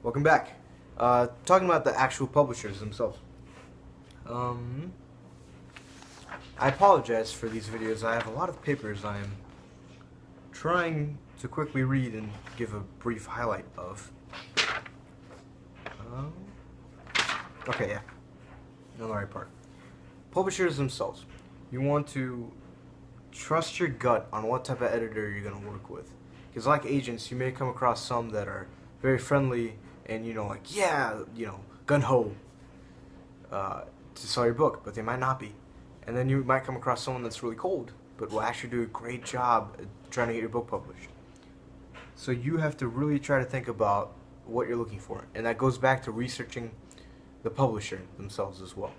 Welcome back. Talking about the actual publishers themselves. I apologize for these videos. I have a lot of papers I am trying to quickly read and give a brief highlight of. Okay, yeah. On the right part. Publishers themselves. You want to trust your gut on what type of editor you're going to work with. Because like agents, you may come across some that are very friendly and, like, yeah, gung-ho to sell your book, but they might not be. And then you might come across someone that's really cold, but will actually do a great job at trying to get your book published. So you have to really try to think about what you're looking for. And that goes back to researching the publisher themselves as well.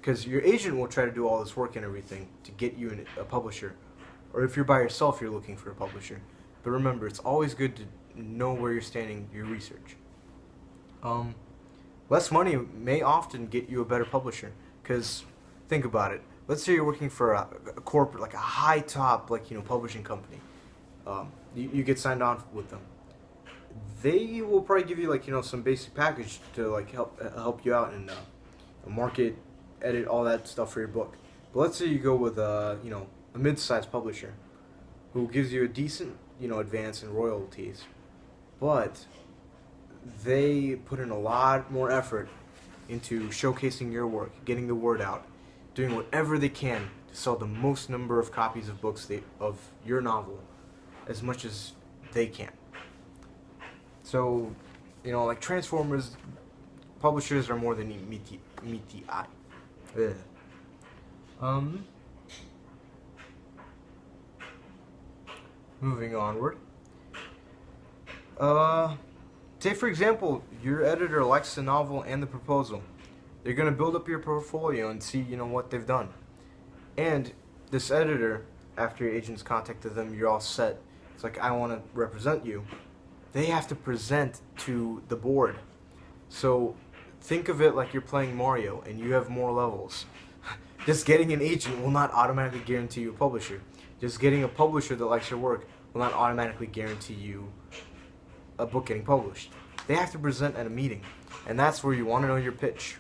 Because your agent will try to do all this work and everything to get you a publisher. Or if you're by yourself, you're looking for a publisher. But remember, it's always good to know where you're standing your research. Less money may often get you a better publisher. Because think about it. Let's say you're working for a corporate, like a high top, publishing company. You get signed on with them. They will probably give you some basic package to help you out and market, edit, all that stuff for your book. But let's say you go with a mid-sized publisher who gives you a decent advance in royalties, but they put in a lot more effort into showcasing your work, getting the word out, doing whatever they can to sell the most number of copies of books of your novel as much as they can. So, like Transformers, publishers are more than meaty eye. Moving onward. Say for example, your editor likes the novel and the proposal. They're going to build up your portfolio and see, what they've done. And this editor, after your agents contacted them, you're all set. It's like, I want to represent you. They have to present to the board. So think of it like you're playing Mario and you have more levels. Just getting an agent will not automatically guarantee you a publisher. Just getting a publisher that likes your work will not automatically guarantee you a book getting published. They have to present at a meeting, and that's where you want to know your pitch.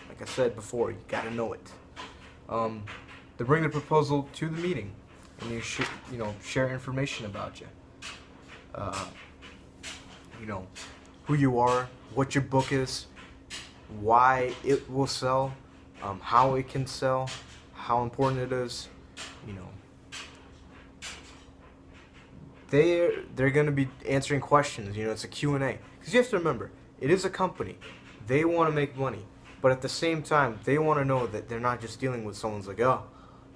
Like I said before, you got to know it. They bring the proposal to the meeting, and you should, share information about you. Who you are, what your book is, why it will sell, how it can sell, how important it is, They're going to be answering questions, it's a Q&A. Because you have to remember, it is a company. They want to make money. But at the same time, they want to know that they're not just dealing with someone's like, oh,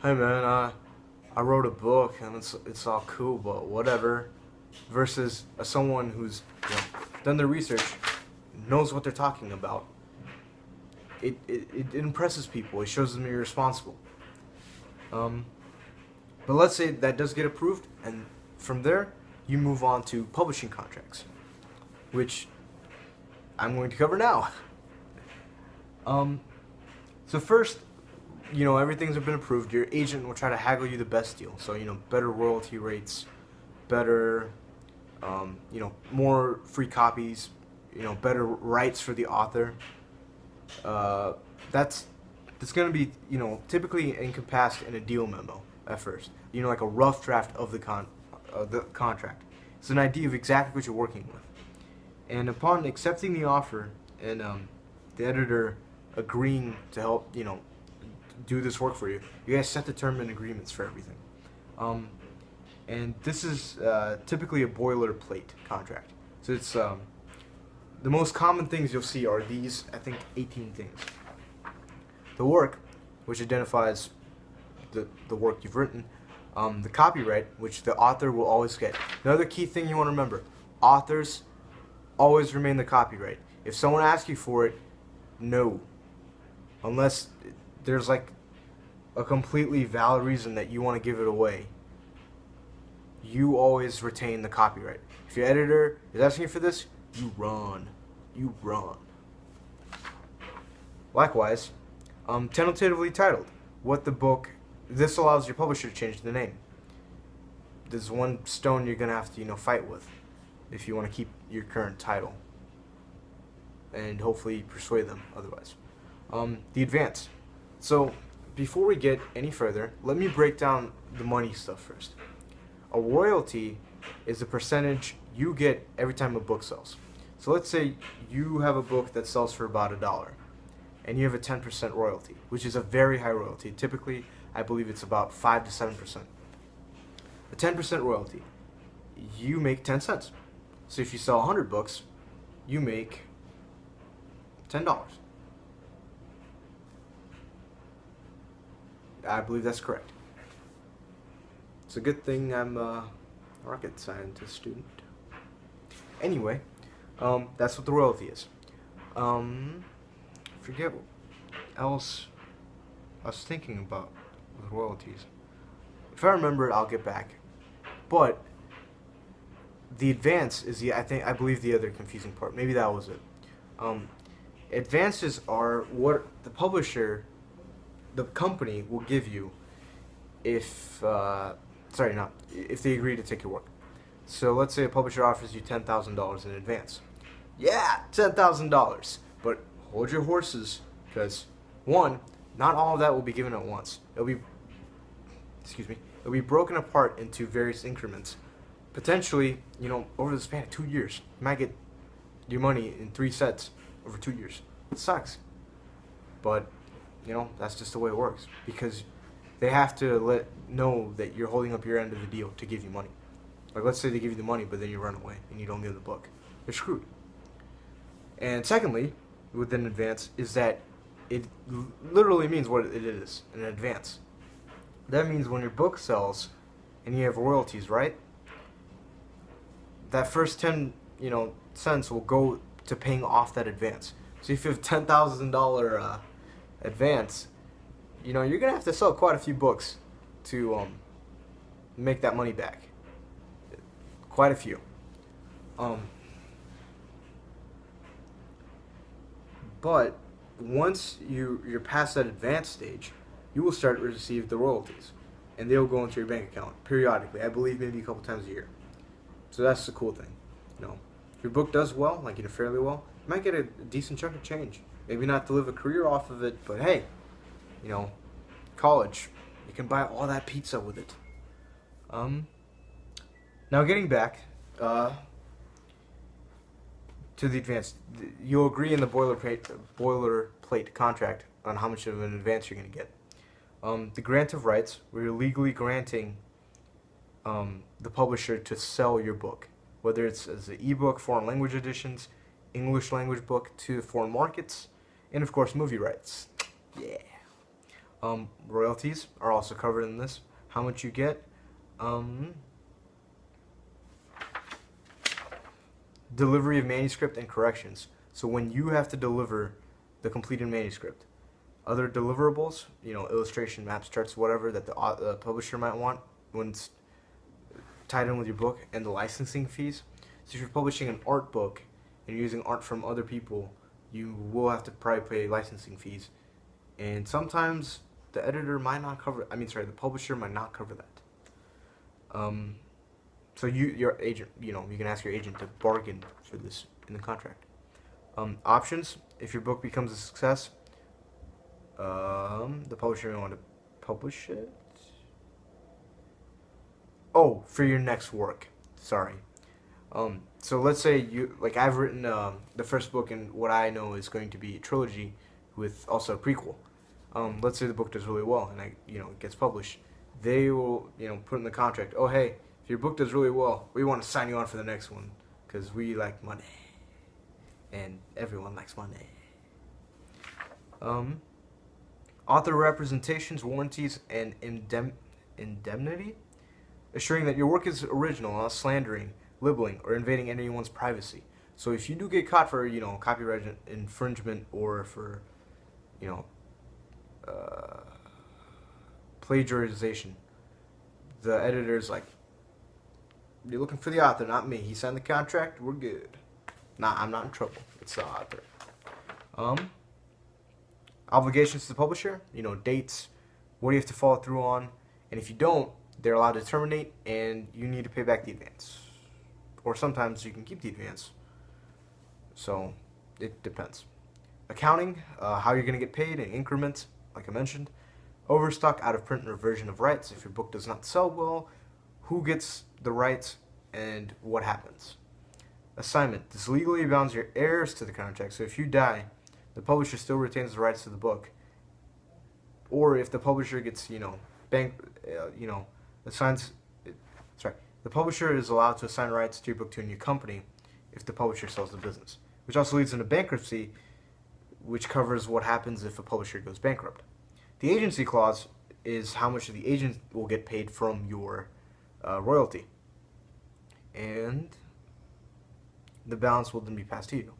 hey man, I wrote a book and it's all cool, but whatever. Versus someone who's done their research, knows what they're talking about. It impresses people. It shows them you're responsible. But let's say that does get approved, and from there, you move on to publishing contracts, which I'm going to cover now. So first, everything's been approved. Your agent will try to haggle you the best deal. So, better royalty rates, better, more free copies, better rights for the author. That's going to be, typically encompassed in a deal memo at first. Like a rough draft of the contract. It's an idea of exactly what you're working with. And upon accepting the offer and the editor agreeing to help, do this work for you, you guys set the terms and agreements for everything. And this is typically a boilerplate contract. So it's the most common things you'll see are these, I think, 18 things. The work, which identifies the work you've written. The copyright, which the author will always get. Another key thing you want to remember, authors always remain the copyright. If someone asks you for it, no. Unless there's a completely valid reason that you want to give it away, you always retain the copyright. If your editor is asking you for this, you run. You run. Likewise, tentatively titled. What the book... This allows your publisher to change the name. There's one stone you're going to have to, fight with if you want to keep your current title. and hopefully persuade them otherwise. The advance. So before we get any further, let me break down the money stuff first. A royalty is the percentage you get every time a book sells. So let's say you have a book that sells for about $1, and you have a 10% royalty, which is a very high royalty. Typically, I believe it's about 5 to 7%. A 10% royalty, you make 10 cents. So if you sell 100 books, you make $10. I believe that's correct. It's a good thing I'm a rocket scientist student. Anyway, that's what the royalty is. Forget what else I was thinking about with royalties. If I remember it, I'll get back. But the advance is I believe the other confusing part. Maybe that was it. Advances are what the publisher, the company, will give you if if they agree to take your work. So let's say a publisher offers you $10,000 in advance. Yeah, $10,000. But hold your horses, because one, not all of that will be given at once. It'll be broken apart into various increments. Potentially, over the span of 2 years, you might get your money in 3 sets over 2 years. It sucks. But, that's just the way it works. Because they have to know that you're holding up your end of the deal to give you money. Like, let's say they give you the money, but then you run away and you don't give the book. You're screwed. And secondly, with an advance, is that it literally means what it is, an advance. That means when your book sells and you have royalties, right? That first 10, cents will go to paying off that advance. So if you have $10,000 advance, you're gonna have to sell quite a few books to make that money back. Quite a few. But once you're past that advanced stage, you will start to receive the royalties, and they'll go into your bank account periodically. I believe maybe a couple times a year. So that's the cool thing. If your book does well, like fairly well, you might get a decent chunk of change. Maybe not to live a career off of it, but hey, college, you can buy all that pizza with it. Now getting back to the advance, you'll agree in the boilerplate contract on how much of an advance you're going to get. The grant of rights, where you're legally granting the publisher to sell your book, whether it's as an ebook, foreign language editions, English language book to foreign markets, and of course movie rights. Yeah. Royalties are also covered in this. How much you get. Delivery of manuscript and corrections. So when you have to deliver the completed manuscript, other deliverables, illustration, maps, charts, whatever that the publisher might want when it's tied in with your book, and the licensing fees. So if you're publishing an art book and you're using art from other people, you will have to probably pay licensing fees. And sometimes the editor might not cover, the publisher might not cover that. So your agent, you can ask your agent to bargain for this in the contract. Options, if your book becomes a success, the publisher may want to publish it. Oh, for your next work. Sorry. So let's say I've written the first book in what I know is going to be a trilogy with also a prequel. Let's say the book does really well and it gets published. They will put in the contract, oh hey, if your book does really well, we want to sign you on for the next one because we like money, and everyone likes money. Author representations, warranties, and indemnity, assuring that your work is original, not slandering, libeling, or invading anyone's privacy. So if you do get caught for copyright infringement or for plagiarization, the editor's like, you're looking for the author, not me. He signed the contract, we're good. Nah, I'm not in trouble. It's the author. Obligations to the publisher, dates, what do you have to follow through on, and if you don't, they're allowed to terminate, and you need to pay back the advance. Or sometimes you can keep the advance. So, it depends. Accounting, how you're going to get paid in increments, like I mentioned. Overstock, out of print, and reversion of rights. If your book does not sell well, who gets the rights and what happens? Assignment, this legally bounds your heirs to the contract. So if you die, the publisher still retains the rights to the book. Or if the publisher gets, assigns, the publisher is allowed to assign rights to your book to a new company if the publisher sells the business, which also leads into bankruptcy, which covers what happens if a publisher goes bankrupt. The agency clause is how much the agent will get paid from your royalty, and the balance will then be passed to you.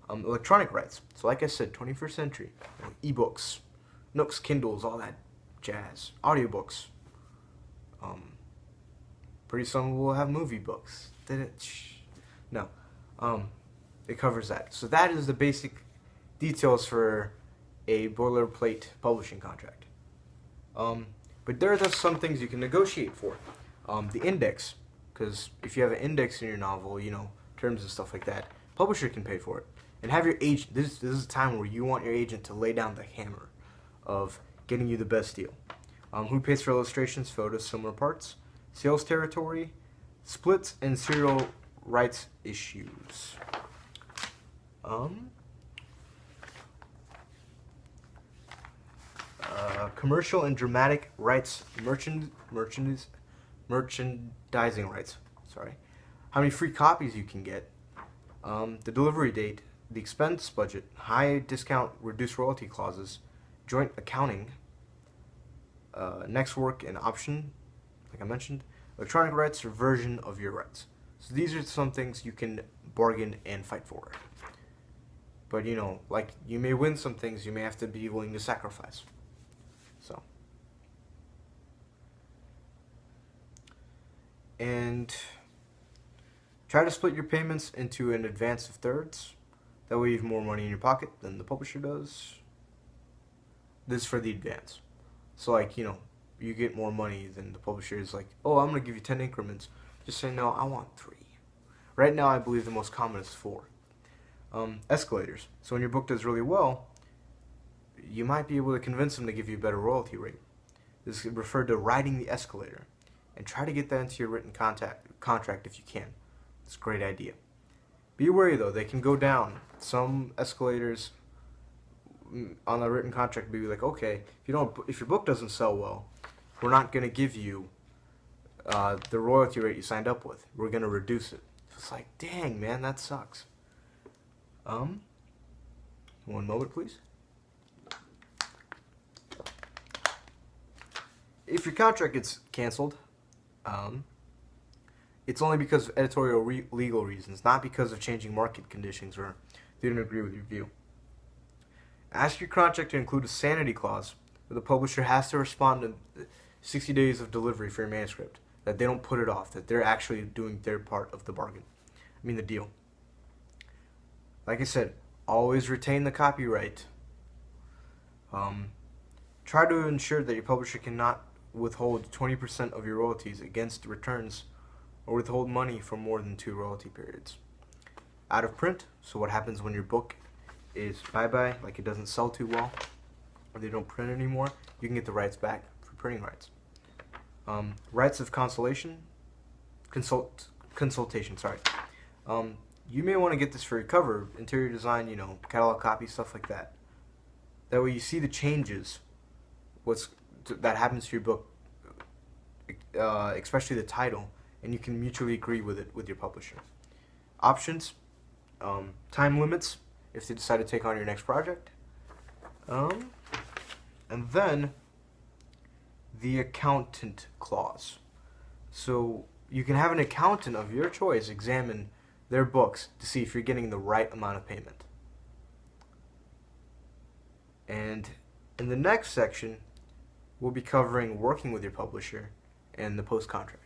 Electronic rights. So like I said, 21st century, ebooks, Nooks, Kindles, all that jazz. Audiobooks. Pretty soon we'll have movie books. No. It covers that. So that is the basic details for a boilerplate publishing contract. But there are just some things you can negotiate for. The index, because if you have an index in your novel, terms and stuff like that, publisher can pay for it. And have your agent, this is a time where you want your agent to lay down the hammer of getting you the best deal. Who pays for illustrations, photos, similar parts, sales territory, splits, and serial rights issues. Commercial and dramatic rights, merchandising rights. Sorry, how many free copies you can get, the delivery date, the expense budget, high discount, reduced royalty clauses, joint accounting, next work and option, like I mentioned, electronic rights, reversion of your rights. So these are some things you can bargain and fight for. But like you may win some things, you may have to be willing to sacrifice. So. And try to split your payments into an advance of thirds. That way you have more money in your pocket than the publisher does. This is for the advance. So like, you get more money than the publisher is like, oh, I'm going to give you 10 increments. Just say, no, I want 3. Right now, I believe the most common is 4. Escalators. So when your book does really well, you might be able to convince them to give you a better royalty rate. This is referred to riding the escalator. And try to get that into your written contract if you can. It's a great idea. Be wary though, they can go down. Some escalators on the written contract be like, okay, if your book doesn't sell well, we're not going to give you the royalty rate you signed up with. We're going to reduce it. So it's like, dang, man, that sucks. One moment, please. If your contract gets canceled, it's only because of editorial legal reasons, not because of changing market conditions or they didn't agree with your view. Ask your contract to include a sanity clause where the publisher has to respond in 60 days of delivery for your manuscript, that they don't put it off, that they're actually doing their part of the bargain. The deal. Like I said, always retain the copyright. Try to ensure that your publisher cannot withhold 20% of your royalties against returns or withhold money for more than 2 royalty periods. Out of print, so what happens when your book is bye-bye, like it doesn't sell too well, or they don't print anymore, you can get the rights back for printing rights. Rights of consultation, sorry. You may want to get this for your cover, interior design, catalog copy, stuff like that. That way you see the changes, that happens to your book, especially the title, and you can mutually agree with it with your publisher. Options, time limits, if they decide to take on your next project. And then the accountant clause. So you can have an accountant of your choice examine their books to see if you're getting the right amount of payment. And in the next section, we'll be covering working with your publisher and the post-contract.